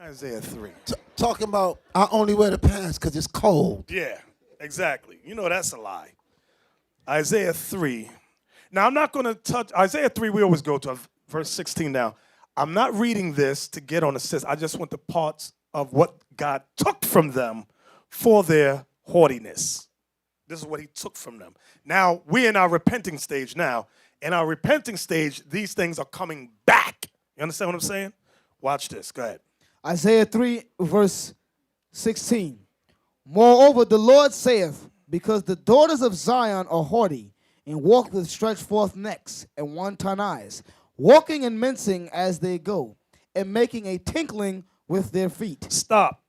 Isaiah 3. Talking about I only wear the pants because it's cold. Yeah, exactly. You know that's a lie. Isaiah 3. Now, I'm not going to touch Isaiah 3. We always go to verse 16 now. I'm not reading this to get on the system. I just want the parts of what God took from them for their haughtiness. This is what he took from them. Now, we're in our repenting stage now. In our repenting stage, these things are coming back. You understand what I'm saying? Watch this. Go ahead. Isaiah 3, verse 16. Moreover, the Lord saith, because the daughters of Zion are haughty, and walk with stretched forth necks and wanton eyes, walking and mincing as they go, and making a tinkling with their feet. Stop.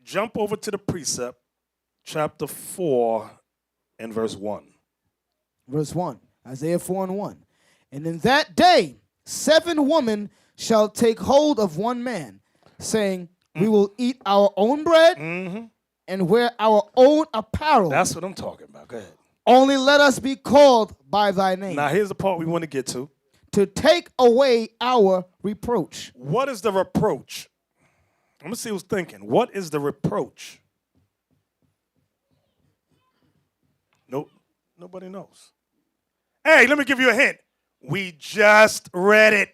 Jump over to the precept, chapter 4 and verse 1. Verse 1, Isaiah 4 and 1. And in that day 7 women shall take hold of one man, saying, we will eat our own bread and wear our own apparel. That's what I'm talking about. Go ahead. Only let us be called by thy name. Now, here's the part we want to get to. To take away our reproach. What is the reproach? I'm going to see who's thinking. What is the reproach? Nope. Nobody knows. Hey, let me give you a hint. We just read it.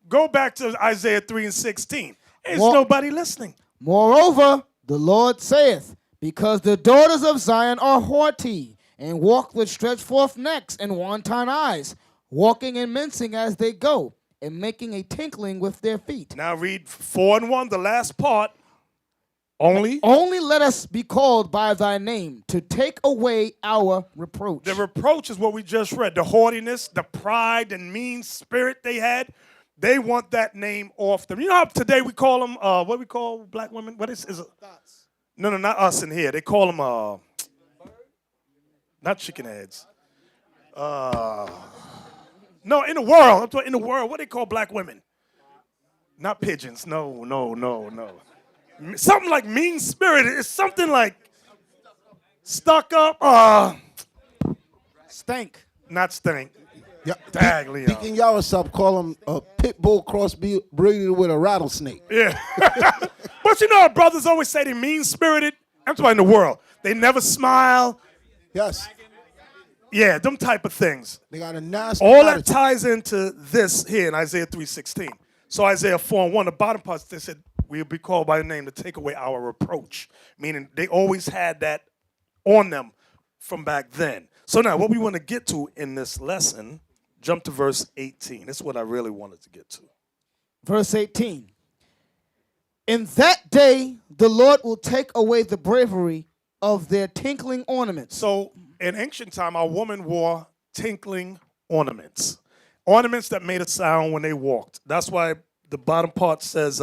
Go back to Isaiah 3 and 16. There's nobody listening. Moreover, the Lord saith, because the daughters of Zion are haughty, and walk with stretched forth necks and wanton eyes, walking and mincing as they go, and making a tinkling with their feet. Now read 4 and 1, the last part. Only let us be called by thy name, to take away our reproach. The reproach is what we just read. The haughtiness, the pride and mean spirit they had. They want that name off them. You know how today we call them, what do we call black women? What is it? No, not us in here. They call them, not chicken heads. No, in the world. I'm talking in the world. What do they call black women? Not pigeons. No. Something like mean spirited. It's something like stuck up. Stank. Not stink. Yeah, Dag, Leon. Deacon Yarosup call him a pit bull crossbreeded with a rattlesnake. Yeah. But you know, our brothers always say they mean-spirited. I'm talking in the world. They never smile. Yes. Yeah, them type of things. They got a nasty All that attitude. ties into this here in Isaiah 3:16. So Isaiah 4 and 1, the bottom part, they said, we'll be called by the name to take away our reproach. Meaning they always had that on them from back then. So now what we want to get to in this lesson, jump to verse 18. This is what I really wanted to get to. Verse 18. In that day, the Lord will take away the bravery of their tinkling ornaments. So in ancient time, our woman wore tinkling ornaments. Ornaments that made a sound when they walked. That's why the bottom part says,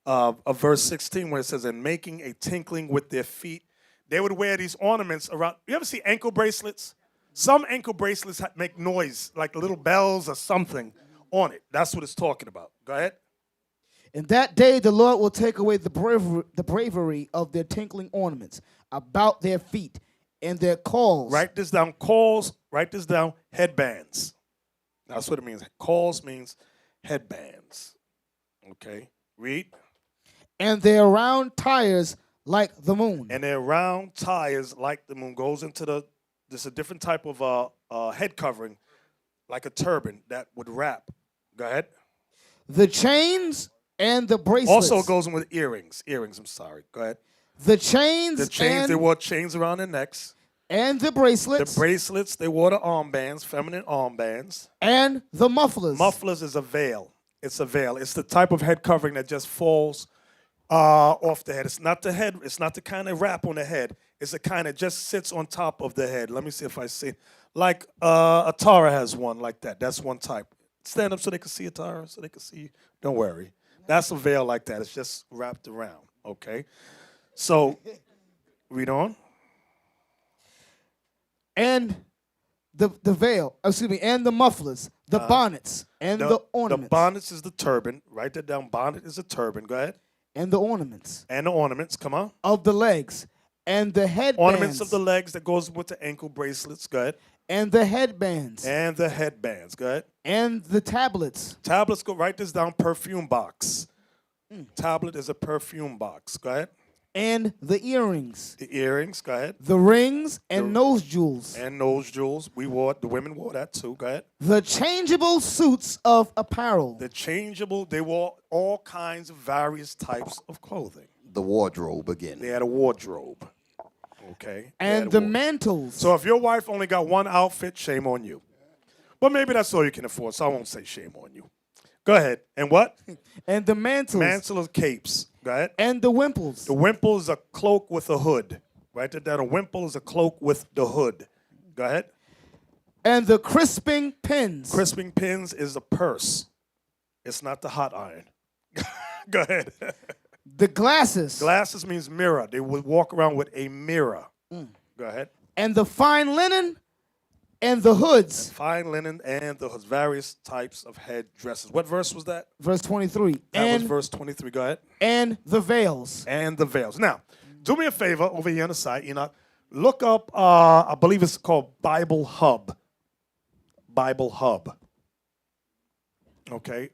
verse 16, where it says, and making a tinkling with their feet. They would wear these ornaments around. You ever see ankle bracelets? Some ankle bracelets make noise, like little bells or something on it. That's what it's talking about. Go ahead. In that day, the Lord will take away the bravery of their tinkling ornaments about their feet and their calls. Write this down. Calls. Write this down. Headbands. That's what it means. Calls means headbands. Okay. Read. And their round tires like the moon. And their round tires like the moon goes into there's a different type of head covering, like a turban that would wrap. Go ahead. The chains and the bracelets. Also goes in with earrings. Earrings, I'm sorry. Go ahead. The chains. They wore chains around their necks. And the bracelets. The bracelets, they wore the armbands, feminine armbands. And the mufflers. Mufflers is a veil. It's a veil. It's the type of head covering that just falls off the head. It's not the head. It's not the kind of wrap on the head. It's the kind that just sits on top of the head. Let me see if I see. Like attire has one like that. That's one type. Stand up so they can see attire, so they can see you. Don't worry. That's a veil like that. It's just wrapped around. Okay. So, read on. And the veil, and the mufflers, the bonnets, and the ornaments. The bonnets is the turban. Write that down. Bonnet is a turban. Go ahead. And the ornaments. And the ornaments. Come on. Of the legs. And the headbands. Ornaments of the legs that goes with the ankle bracelets. Go ahead. And the headbands. And the headbands. Go ahead. And the tablets. Tablets, go write this down, perfume box. Tablet is a perfume box. Go ahead. And the earrings. The earrings, go ahead. The rings and nose jewels. And nose jewels. The women wore that too. Go ahead. The changeable suits of apparel. They wore all kinds of various types of clothing. The wardrobe again. They had a wardrobe. Okay. And the mantles. So if your wife only got one outfit, shame on you. But maybe that's all you can afford, so I won't say shame on you. Go ahead. And what? And the mantles. Mantle of capes. Go ahead. And the wimples. The wimple is a cloak with a hood. Write that down. A wimple is a cloak with the hood. Go ahead. And the crisping pins. Crisping pins is a purse. It's not the hot iron. Go ahead. The glasses. Glasses means mirror. They would walk around with a mirror. Go ahead. And the fine linen and the hoods. Fine linen and the hoods. Various types of head dresses. What verse was that? Verse 23. That was verse 23. Go ahead. And the veils. And the veils. Now, do me a favor over here on the side, look up, I believe it's called Bible Hub. Bible Hub. Okay.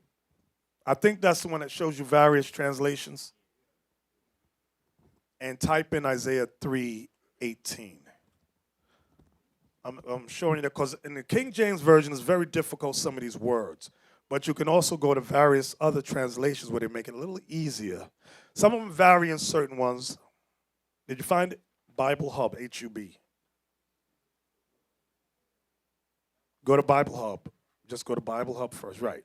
I think that's the one that shows you various translations. And type in Isaiah 3:18. I'm showing you that because in the King James Version it's very difficult, some of these words. But you can also go to various other translations where they make it a little easier. Some of them vary in certain ones. Did you find it? Bible Hub, H-U-B. Go to Bible Hub. Just go to Bible Hub first, right.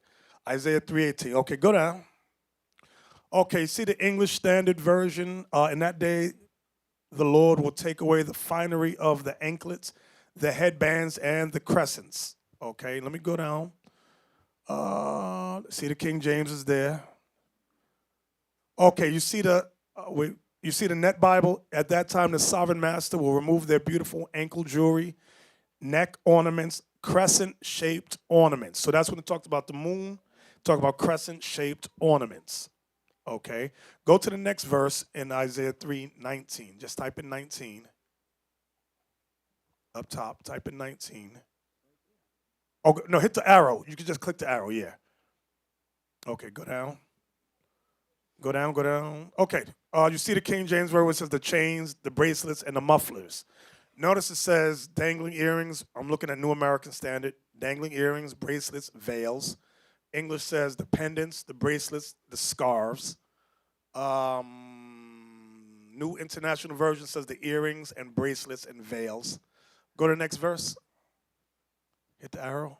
Isaiah 3:18. Okay, go down. Okay, see the English Standard Version? In that day, the Lord will take away the finery of the anklets, the headbands, and the crescents. Okay, let me go down. See the King James is there. Okay, you see the Net Bible? At that time, the sovereign master will remove their beautiful ankle jewelry, neck ornaments, crescent-shaped ornaments. So that's when it talked about the moon. Talk about crescent-shaped ornaments. Okay, go to the next verse in Isaiah 3:19. Just type in 19. Up top, type in 19. Oh, no, hit the arrow. You can just click the arrow, yeah. Okay, go down. Go down, go down. Okay, you see the King James where it says the chains, the bracelets, and the mufflers. Notice it says dangling earrings. I'm looking at New American Standard. Dangling earrings, bracelets, veils. English says the pendants, the bracelets, the scarves. New International Version says the earrings and bracelets and veils. Go to the next verse. Hit the arrow.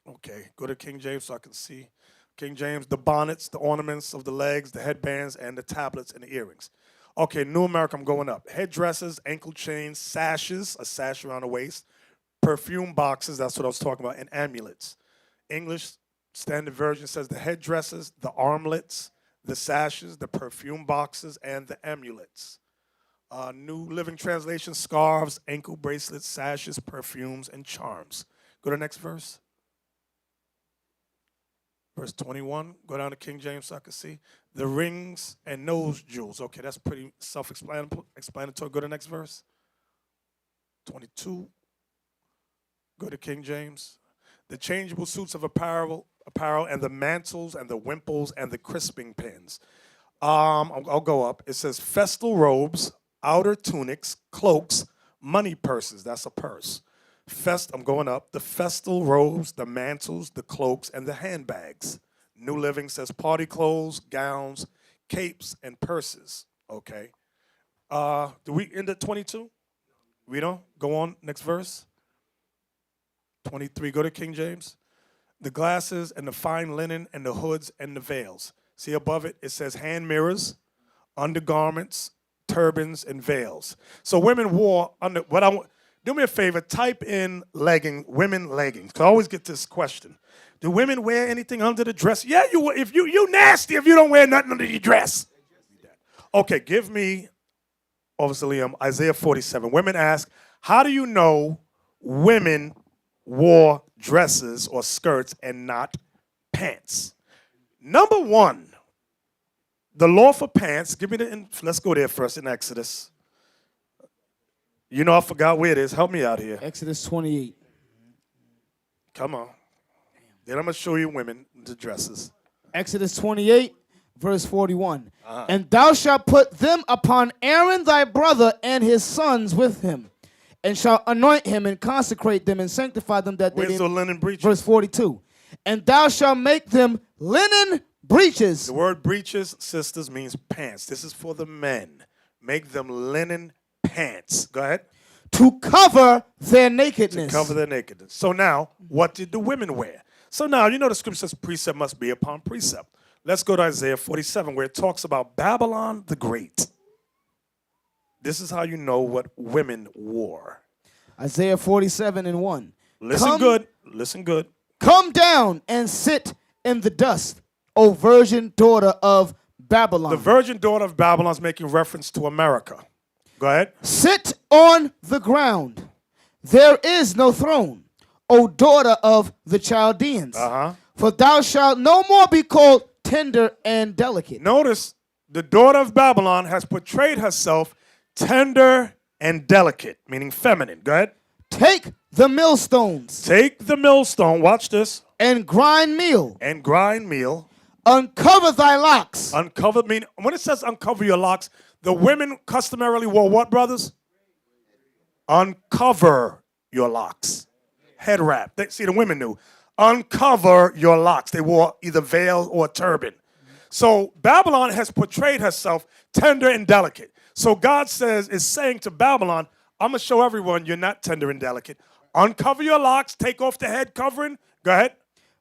Okay, go to King James so I can see. King James, the bonnets, the ornaments of the legs, the headbands, and the tablets and the earrings. Okay, New America, I'm going up. Headdresses, ankle chains, sashes, a sash around the waist, perfume boxes, that's what I was talking about, and amulets. English Standard Version says the headdresses, the armlets, the sashes, the perfume boxes, and the amulets. New Living Translation, scarves, ankle bracelets, sashes, perfumes, and charms. Go to the next verse. Verse 21, go down to King James so I can see. The rings and nose jewels. Okay, that's pretty self-explanatory. Go to the next verse. 22, go to King James. The changeable suits of apparel and the mantles and the wimples and the crisping pins. I'll go up. It says festal robes, outer tunics, cloaks, money purses. That's a purse. I'm going up. The festal robes, the mantles, the cloaks, and the handbags. New Living says party clothes, gowns, capes, and purses. Okay. Do we end at 22? We don't? Go on, next verse. 23, go to King James. The glasses and the fine linen and the hoods and the veils. See above it, it says hand mirrors, undergarments, turbans, and veils. So women wore do me a favor, type in women leggings. 'Cause I always get this question. Do women wear anything under the dress? Yeah, you nasty if you don't wear nothing under your dress. Okay, give me, obviously, Isaiah 47. Women ask, how do you know women wore dresses or skirts and not pants? Number one, the law for pants. Let's go there first in Exodus. You know I forgot where it is. Help me out here. Exodus 28. Come on. Then I'm going to show you women, the dresses. Exodus 28, verse 41. And thou shalt put them upon Aaron thy brother and his sons with him, and shalt anoint him and consecrate them and sanctify them that Where's they the linen breeches? Verse 42. And thou shalt make them linen breeches. The word breeches, sisters, means pants. This is for the men. Make them linen pants. Go ahead. To cover their nakedness. To cover their nakedness. So now, what did the women wear? So now, you know the scripture says precept must be upon precept. Let's go to Isaiah 47, where it talks about Babylon the Great. This is how you know what women wore. Isaiah 47 and 1. Listen good. Listen good. Come down and sit in the dust, O virgin daughter of Babylon. The virgin daughter of Babylon is making reference to America. Go ahead. Sit on the ground. There is no throne, O daughter of the Chaldeans. For thou shalt no more be called tender and delicate. Notice the daughter of Babylon has portrayed herself tender and delicate, meaning feminine. Go ahead. Take the millstones. Take the millstone. Watch this. And grind meal. And grind meal. Uncover thy locks. Uncover, meaning, when it says uncover your locks, the women customarily wore what, brothers? Uncover your locks. Head wrap. See, the women knew. Uncover your locks. They wore either veil or turban. So Babylon has portrayed herself tender and delicate. So God is saying to Babylon, I'm going to show everyone you're not tender and delicate. Uncover your locks. Take off the head covering. Go ahead.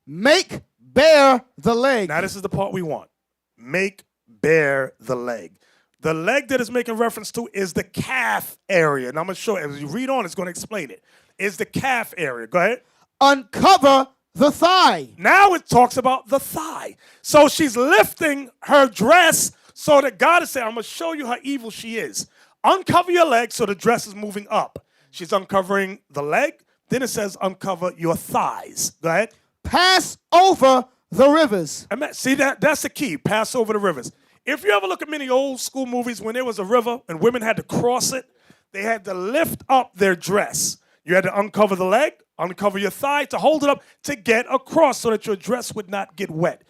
Make bare the leg. Now this is the part we want. Make bare the leg. The leg that is making reference to is the calf area. And I'm going to show you. As you read on, it's going to explain it. Is the calf area. Go ahead. Uncover the thigh. Now it talks about the thigh. So she's lifting her dress so that God is saying, I'm going to show you how evil she is. Uncover your leg so the dress is moving up. She's uncovering the leg. Then it says uncover your thighs. Go ahead. Pass over the rivers. See, that's the key. Pass over the rivers. If you ever look at many old school movies when there was a river and women had to cross it, they had to lift up their dress. You had to uncover the leg, uncover your thigh to hold it up to get across so that your dress would not get wet.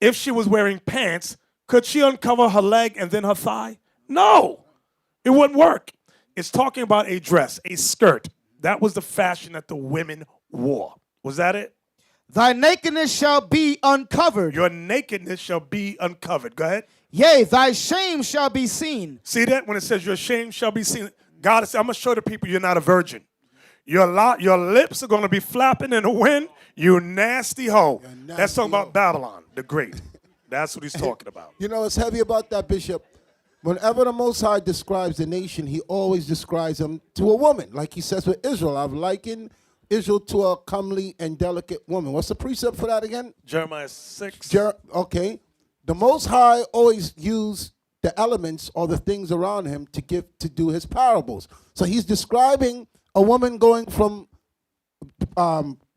If she was wearing pants, could she uncover her leg and then her thigh? No. It wouldn't work. It's talking about a dress, a skirt. That was the fashion that the women wore. Was that it? Thy nakedness shall be uncovered. Your nakedness shall be uncovered. Go ahead. Yea, thy shame shall be seen. See that? When it says your shame shall be seen. God is saying, I'm going to show the people you're not a virgin. Your lips are going to be flapping in the wind. You nasty hoe. That's talking about Babylon, the Great. That's what he's talking about. You know, it's heavy about that, Bishop. Whenever the Most High describes the nation, he always describes them to a woman. Like he says with Israel, I've likened Israel to a comely and delicate woman. What's the precept for that again? Jeremiah 6. Okay. The Most High always used the elements or the things around him to do his parables. So he's describing a woman going from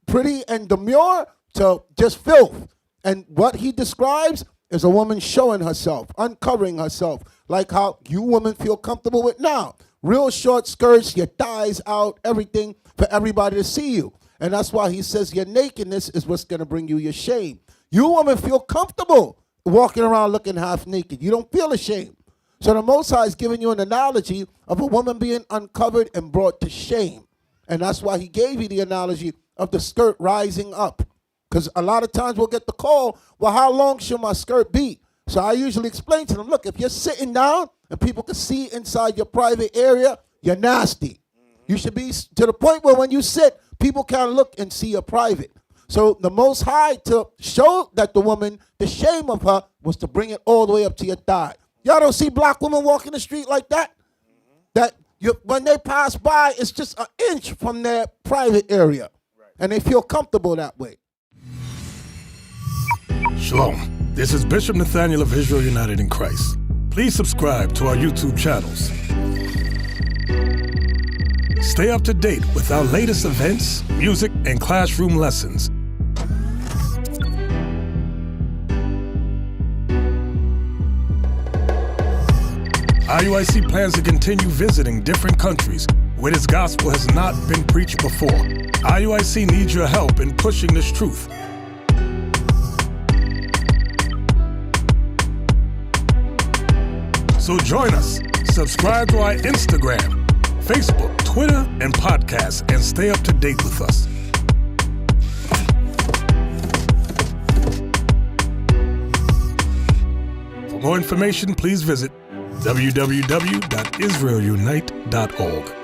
pretty and demure to just filth. And what he describes is a woman showing herself, uncovering herself, like how you women feel comfortable with now. Real short skirts, your thighs out, everything for everybody to see you. And that's why he says your nakedness is what's going to bring you your shame. You women feel comfortable walking around looking half naked. You don't feel ashamed. So the Most High is giving you an analogy of a woman being uncovered and brought to shame. And that's why he gave you the analogy of the skirt rising up. Because a lot of times we'll get the call, well, how long should my skirt be? So I usually explain to them, look, if you're sitting down and people can see inside your private area, you're nasty. You should be to the point where when you sit, people can look and see your private. So the Most High, to show that the woman, the shame of her was to bring it all the way up to your thigh. Y'all don't see black women walking the street like that? When they pass by, it's just an inch from their private area. And they feel comfortable that way. Shalom. This is Bishop Nathanyel of Israel United in Christ. Please subscribe to our YouTube channels. Stay up to date with our latest events, music, and classroom lessons. IUIC plans to continue visiting different countries where this gospel has not been preached before. IUIC needs your help in pushing this truth. So join us. Subscribe to our Instagram, Facebook, Twitter, and podcasts, and stay up to date with us. For more information, please visit www.israelunite.org.